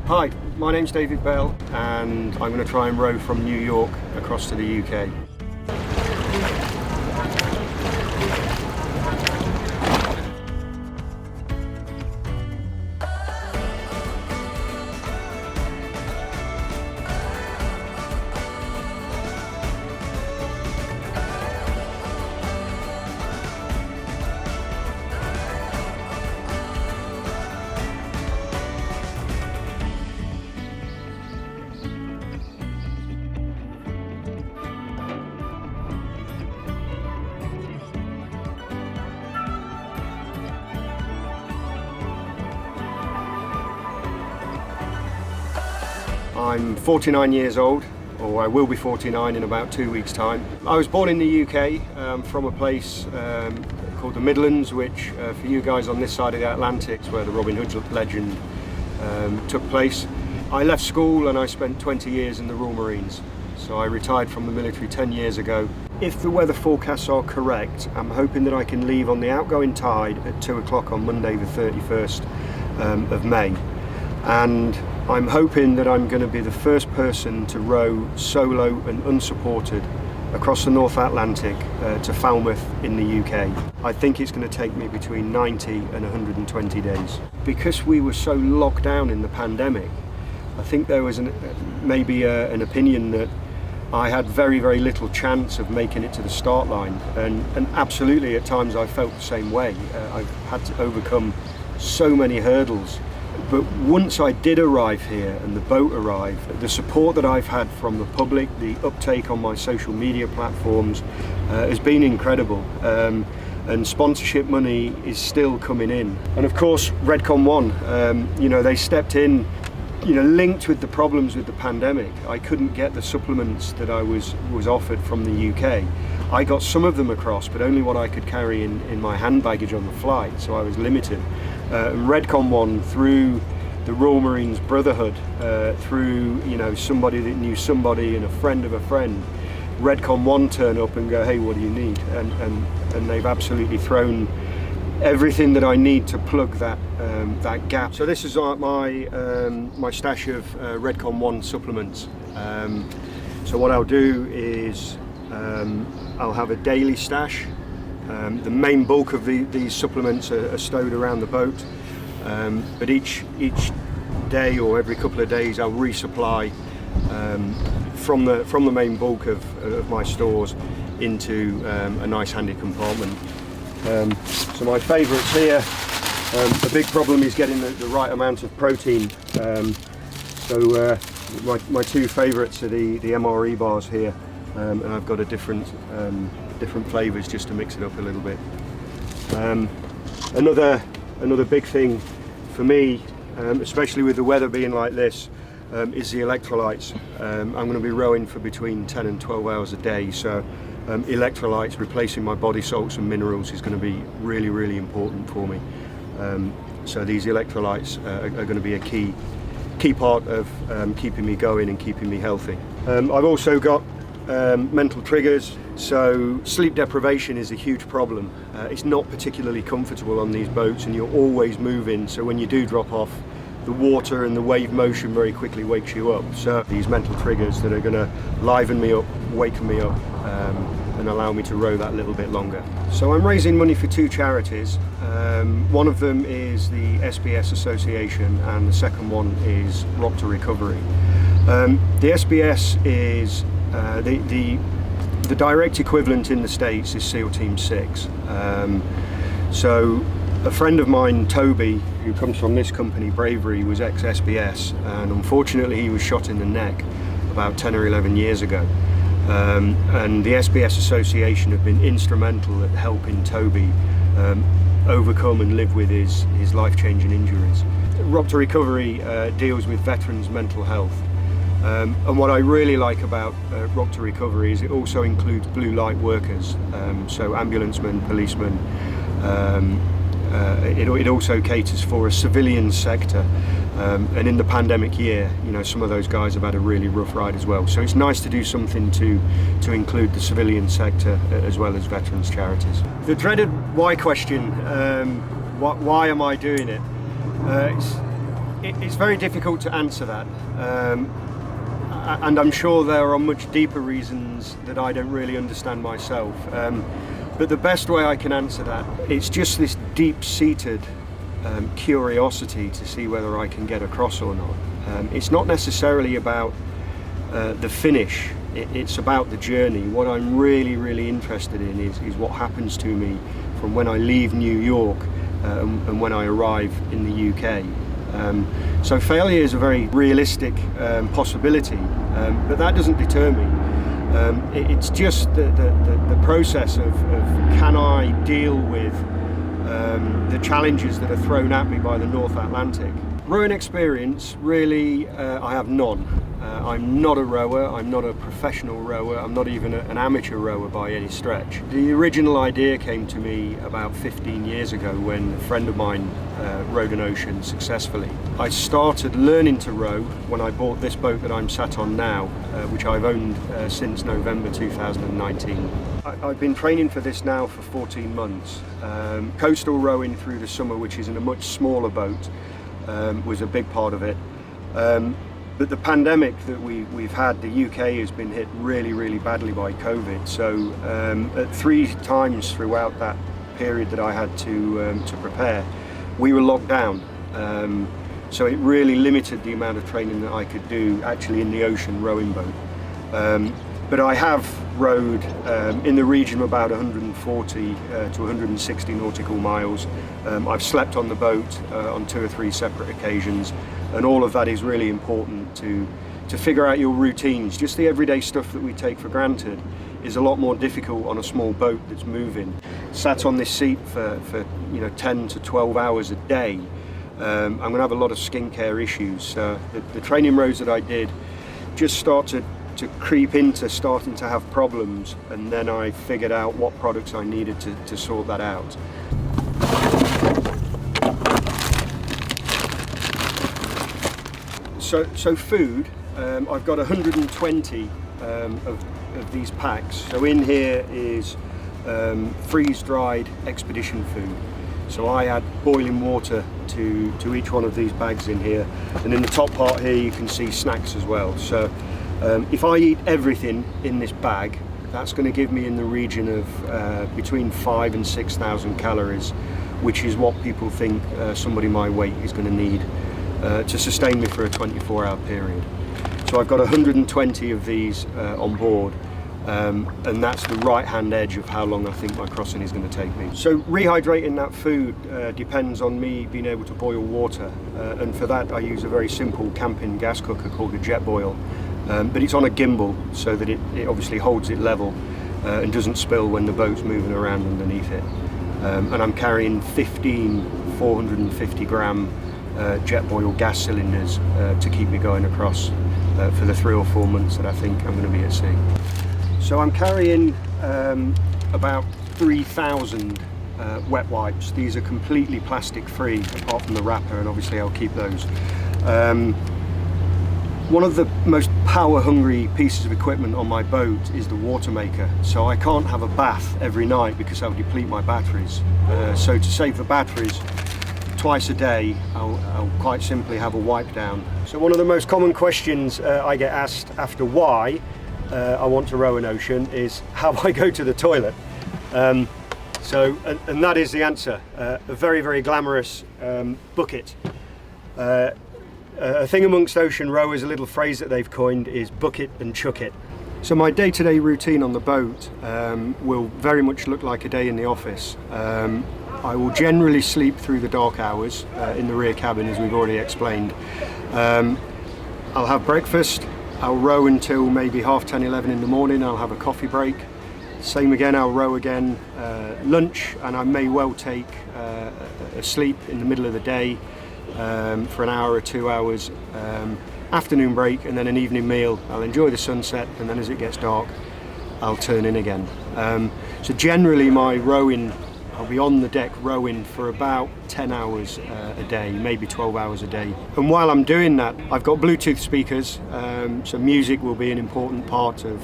Hi, my name's David Bell and I'm going to try and row from New York across to the UK. I'm 49 years old, or I will be 49 in about 2 weeks' time. I was born in the UK from a place called the Midlands, which for you guys on this side of the Atlantic is where the Robin Hood legend took place. I left school and I spent 20 years in the Royal Marines. So I retired from the military 10 years ago. If the weather forecasts are correct, I'm hoping that I can leave on the outgoing tide at 2 o'clock on Monday the 31st of May. And I'm hoping that I'm going to be the first person to row solo and unsupported across the North Atlantic to Falmouth in the UK. I think it's going to take me between 90 and 120 days. Because we were so locked down in the pandemic, I think there was maybe an opinion that I had very, very little chance of making it to the start line. And absolutely at times I felt the same way. I've had to overcome so many hurdles. But once I did arrive here and the boat arrived, the support that I've had from the public, the uptake on my social media platforms has been incredible. And sponsorship money is still coming in. And of course, Redcon1, they stepped in, linked with the problems with the pandemic. I couldn't get the supplements that I was offered from the UK. I got some of them across, but only what I could carry in my hand baggage on the flight, so I was limited. And Redcon1, through the Royal Marines Brotherhood, through somebody that knew somebody and a friend of a friend, Redcon1 turn up and go, hey, what do you need? And they've absolutely thrown everything that I need to plug that gap. So this is my stash of Redcon1 supplements. So what I'll do is I'll have a daily stash. The main bulk of these supplements are stowed around the boat, but each day or every couple of days I'll resupply from the main bulk of my stores into a nice handy compartment. So my favourites here, the big problem is getting the right amount of protein. So my two favourites are the MRE bars here, and I've got a different flavours just to mix it up a little bit. Another big thing for me, especially with the weather being like this, is the electrolytes. I'm going to be rowing for between 10 and 12 hours a day, so electrolytes, replacing my body salts and minerals, is going to be really, really important for me. So these electrolytes are going to be a key part of keeping me going and keeping me healthy. I've also got mental triggers. So sleep deprivation is a huge problem. It's not particularly comfortable on these boats and you're always moving, so when you do drop off, the water and the wave motion very quickly wakes you up. So these mental triggers that are going to liven me up, waken me up, and allow me to row that little bit longer. So I'm raising money for two charities. One of them is the SBS Association and the second one is Rock to Recovery. The SBS is the direct equivalent in the States is SEAL Team 6. So a friend of mine, Toby, who comes from this company, Bravery, was ex-SBS, and unfortunately he was shot in the neck about 10 or 11 years ago. And the SBS Association have been instrumental at helping Toby overcome and live with his life-changing injuries. Rock to Recovery deals with veterans' mental health. And what I really like about Rock to Recovery is it also includes blue light workers, so ambulancemen, policemen. It also caters for a civilian sector, and in the pandemic year, some of those guys have had a really rough ride as well. So it's nice to do something to include the civilian sector as well as veterans charities. The dreaded why question, why am I doing it? It's very difficult to answer that, and I'm sure there are much deeper reasons that I don't really understand myself. But the best way I can answer that, it's just this deep-seated curiosity to see whether I can get across or not. It's not necessarily about the finish, it's about the journey. What I'm really interested in is what happens to me from when I leave New York and when I arrive in the UK. So failure is a very realistic possibility, but that doesn't deter me. It's just the process of can I deal with the challenges that are thrown at me by the North Atlantic. Rowing experience, really, I have none. I'm not a rower, I'm not a professional rower, I'm not even an amateur rower by any stretch. The original idea came to me about 15 years ago when a friend of mine rowed an ocean successfully. I started learning to row when I bought this boat that I'm sat on now, which I've owned since November 2019. I've been training for this now for 14 months. Coastal rowing through the summer, which is in a much smaller boat, was a big part of it. But the pandemic that we've had, the UK has been hit really badly by COVID. So at 3 times throughout that period that I had to prepare, we were locked down. So it really limited the amount of training that I could do actually in the ocean rowing boat. But I have rowed in the region of about 140 to 160 nautical miles. I've slept on the boat on 2 or 3 separate occasions, and all of that is really important to figure out your routines. Just the everyday stuff that we take for granted is a lot more difficult on a small boat that's moving. Sat on this seat for 10 to 12 hours a day, I'm going to have a lot of skincare issues. The training rows that I did just started to creep into starting to have problems, and then I figured out what products I needed to sort that out. So food, I've got 120 of these packs. So in here is freeze-dried expedition food. So I add boiling water to each one of these bags in here, and in the top part here you can see snacks as well. So if I eat everything in this bag, that's going to give me in the region of between 5,000 and 6,000 calories, which is what people think somebody my weight is going to need to sustain me for a 24-hour period. So I've got 120 of these on board, and that's the right-hand edge of how long I think my crossing is going to take me. So rehydrating that food depends on me being able to boil water, and for that I use a very simple camping gas cooker called a jet boil. But it's on a gimbal so that it obviously holds it level and doesn't spill when the boat's moving around underneath it. And I'm carrying 15 450 gram jet boil gas cylinders to keep me going across for the 3 or 4 months that I think I'm going to be at sea. So I'm carrying about 3,000 wet wipes. These are completely plastic free apart from the wrapper, and obviously I'll keep those. One of the most power-hungry pieces of equipment on my boat is the water maker. So I can't have a bath every night because that would deplete my batteries. So to save the batteries, twice a day, I'll quite simply have a wipe down. So one of the most common questions I get asked after why I want to row an ocean is how I go to the toilet. And that is the answer. A very glamorous bucket. A thing amongst ocean rowers, a little phrase that they've coined is buck it and chuck it. So my day-to-day routine on the boat will very much look like a day in the office. I will generally sleep through the dark hours in the rear cabin, as we've already explained. I'll have breakfast, I'll row until maybe 10:30, 11 in the morning, I'll have a coffee break. Same again, I'll row again, lunch, and I may well take a sleep in the middle of the day for an hour or 2 hours, afternoon break, and then an evening meal. I'll enjoy the sunset, and then as it gets dark I'll turn in again. So generally my rowing, I'll be on the deck rowing for about 10 hours a day, maybe 12 hours a day. And while I'm doing that, I've got Bluetooth speakers, so music will be an important part of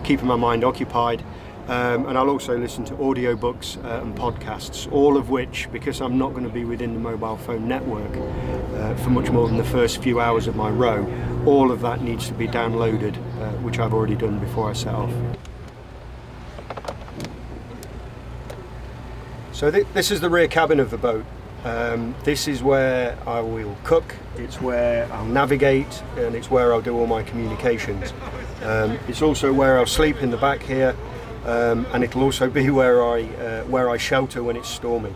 keeping my mind occupied. And I'll also listen to audiobooks and podcasts, all of which, because I'm not going to be within the mobile phone network for much more than the first few hours of my row, all of that needs to be downloaded, which I've already done before I set off. So this is the rear cabin of the boat. This is where I will cook, it's where I'll navigate, and it's where I'll do all my communications. It's also where I'll sleep in the back here. And it'll also be where I shelter when it's stormy.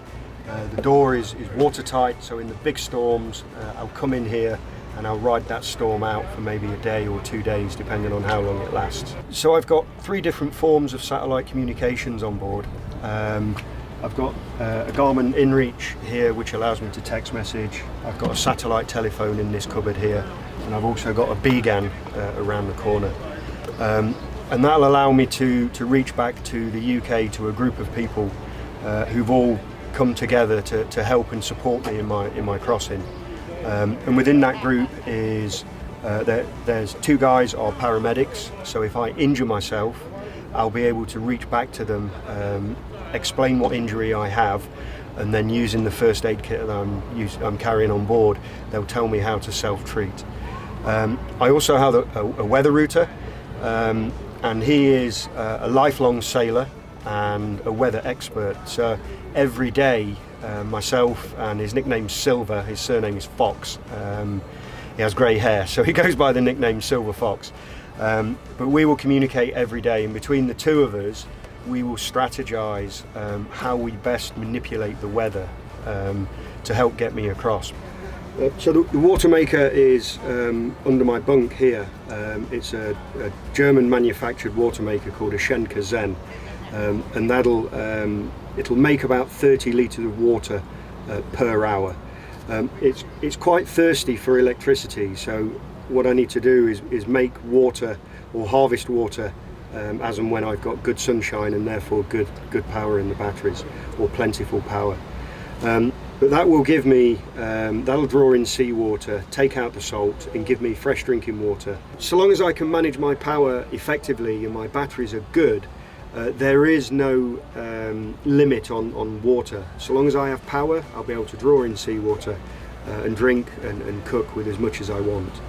The door is watertight, so in the big storms I'll come in here and I'll ride that storm out for maybe a day or 2 days, depending on how long it lasts. So I've got 3 different forms of satellite communications on board. I've got a Garmin InReach here, which allows me to text message. I've got a satellite telephone in this cupboard here, and I've also got a BGAN around the corner. And that'll allow me to reach back to the UK, to a group of people who've all come together to help and support me in my crossing. And within that group is there's 2 guys are paramedics, so if I injure myself, I'll be able to reach back to them, explain what injury I have, and then using the first aid kit that I'm carrying on board, they'll tell me how to self-treat. I also have a weather router. And he is a lifelong sailor and a weather expert. So every day, myself, and his nickname's Silver, his surname is Fox. He has grey hair, so he goes by the nickname Silver Fox. But we will communicate every day, and between the 2 of us, we will strategize how we best manipulate the weather to help get me across. So the water maker is under my bunk here. It's a German manufactured water maker called a Schenker Zen, and it'll make about 30 litres of water per hour. It's quite thirsty for electricity, so what I need to do is make water or harvest water as and when I've got good sunshine and therefore good power in the batteries, or plentiful power. But that will give me, that'll draw in seawater, take out the salt, and give me fresh drinking water. So long as I can manage my power effectively and my batteries are good, there is no limit on water. So long as I have power, I'll be able to draw in seawater and drink and cook with as much as I want.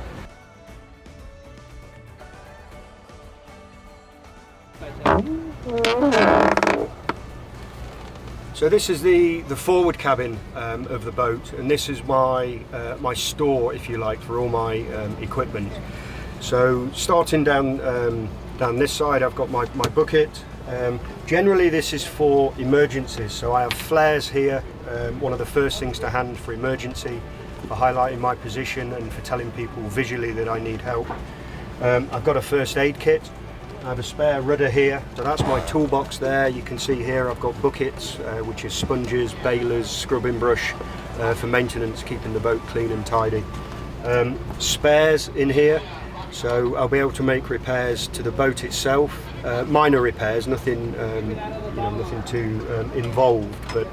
So this is the forward cabin of the boat, and this is my store, if you like, for all my equipment. So starting down this side, I've got my bucket. Generally this is for emergencies, so I have flares here, one of the first things to hand for emergency, for highlighting my position and for telling people visually that I need help. I've got a first aid kit. I have a spare rudder here, so that's my toolbox there. You can see here I've got buckets, which is sponges, balers, scrubbing brush for maintenance, keeping the boat clean and tidy. Spares in here, so I'll be able to make repairs to the boat itself, minor repairs, nothing nothing too involved, but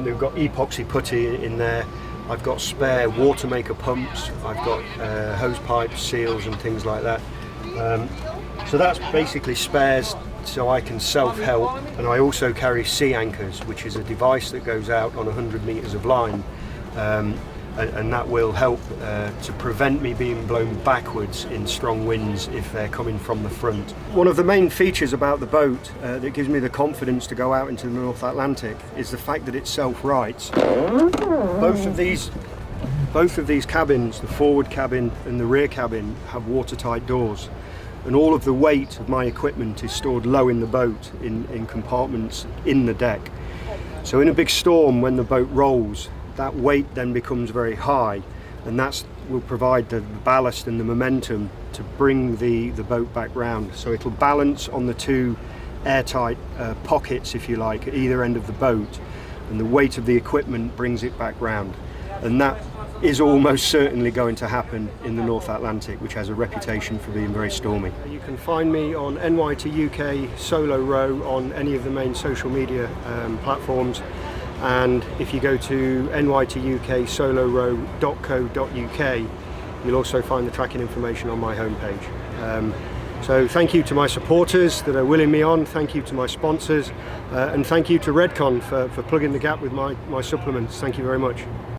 we've got epoxy putty in there. I've got spare water maker pumps, I've got hose pipes, seals and things like that. So that's basically spares so I can self-help, and I also carry sea anchors, which is a device that goes out on 100 metres of line, and that will help to prevent me being blown backwards in strong winds if they're coming from the front. One of the main features about the boat that gives me the confidence to go out into the North Atlantic is the fact that it self-rights. Both of these cabins, the forward cabin and the rear cabin, have watertight doors. And all of the weight of my equipment is stored low in the boat, in compartments in the deck. So in a big storm, when the boat rolls, that weight then becomes very high, and that will provide the ballast and the momentum to bring the boat back round. So it'll balance on the 2 airtight pockets, if you like, at either end of the boat, and the weight of the equipment brings it back round. And that is almost certainly going to happen in the North Atlantic, which has a reputation for being very stormy. You can find me on NY to UK Solo Row on any of the main social media platforms, and if you go to nytouksolorow.co.uk, you'll also find the tracking information on my homepage. So thank you to my supporters that are willing me on, thank you to my sponsors, and thank you to Redcon for plugging the gap with my supplements. Thank you very much.